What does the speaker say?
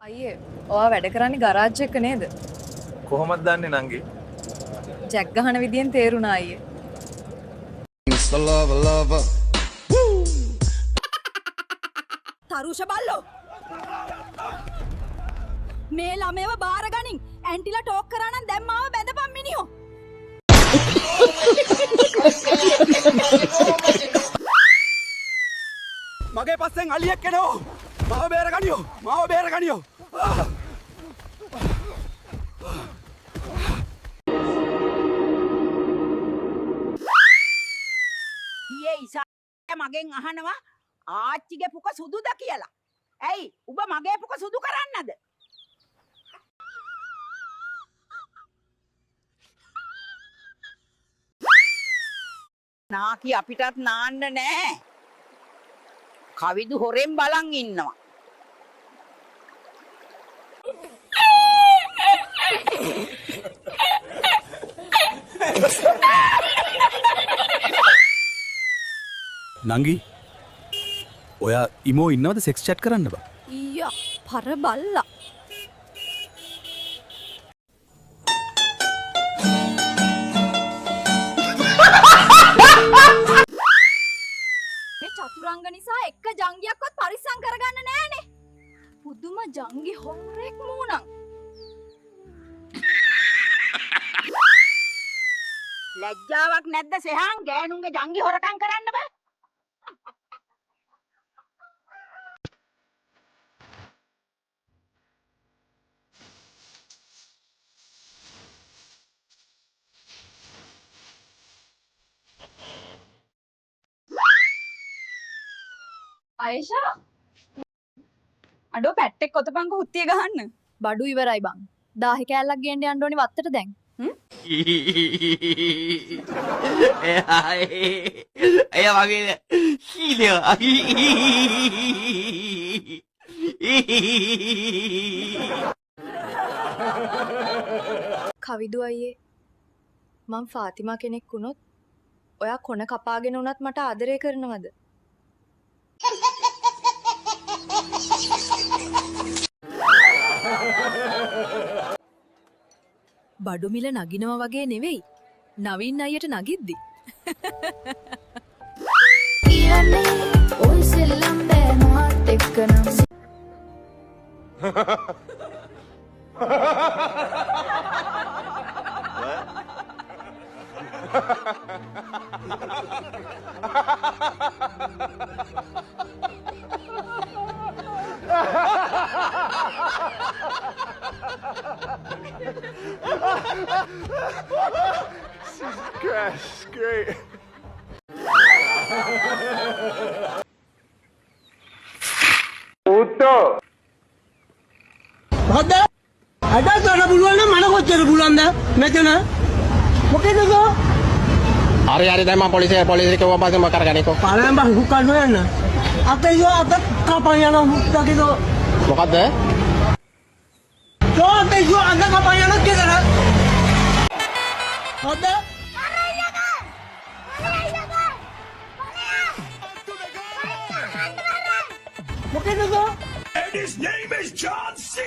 අයියේ ඔයා වැඩ කරන්නේ ගරාජ් එක නේද? කොහොමද දන්නේ නංගි? ජැක් ගහන විදියෙන් තේරුණා අයියේ. තරුෂ බල්ලෝ මේ ළමයව බාර ගනින්. ඇන්ටිලා ටෝක් කරා නම් දැන් මාව බැඳපන් මිනිහෝ. මගේ පස්සෙන් අලියෙක් එනවා. මාව බේර ගනියෝ. මාව බේර ගනියෝ. ඊයේ ඉසා මගෙන් අහනවා ආච්චිගේ පුක සුදුද කියලා. ඇයි උඹ මගේ පුක සුදු කරන්නද? නාකි අපිටත් නාන්න නෑ. කවිදු හොරෙන් බලන් ඉන්නවා. නංගි ඔයා ඉමෝ ඉන්නවද සෙක්ස් චැට් කරන්න බා? ඊයා පර බල්ලා. මේ චතුරංග නිසා එක ජංගියක්වත් පරිස්සම් කරගන්න නෑනේ. පුදුම ජංගි හොරෙක් මූණක්. ලැජ්ජාවක් නැද්ද සෙහාන් ගෑනුන්ගේ ජංගි හොරකම් කරන්න බෑ. අයිෂා අඩෝ පැට්ටෙක් කොතපන්කෝ හුත්තිය ගහන්න. බඩු ඉවරයි බං. 10 කෑල්ලක් ගේන්න යන්න ඕනි වත්තට දැන්. එය වගේ කීලෝ කවිදු අයියේ මං ෆාතිමා කෙනෙක් වුණොත් ඔයා කොන කපාගෙන උනත් මට ආදරය කරනවද? බඩු මිල නගිනවා වගේ නෙවෙයි. නවීන් අයියට නගිද්දි. කියන්නේ ඔය සෙල්ලම් බෑ මාත් එක්ක නම්. Crash, great. Puto. හොද අද කරන්න පුළුවන් නම් මම කොච්චර පුළුවන්ද මෙතන මොකේද ගෝ හරි දැන් මම පොලිසියට කිව්වා පස්සේ මම කරගන්නේකෝ පාලම් බහ හුකන්න යන්න අතේ යෝ අත කපන් යන හුක්කකේද මොකද්ද යෝ අතේ යෝ අත කපන් යන කේද හොද මොකේද ගෝ And his name is John C.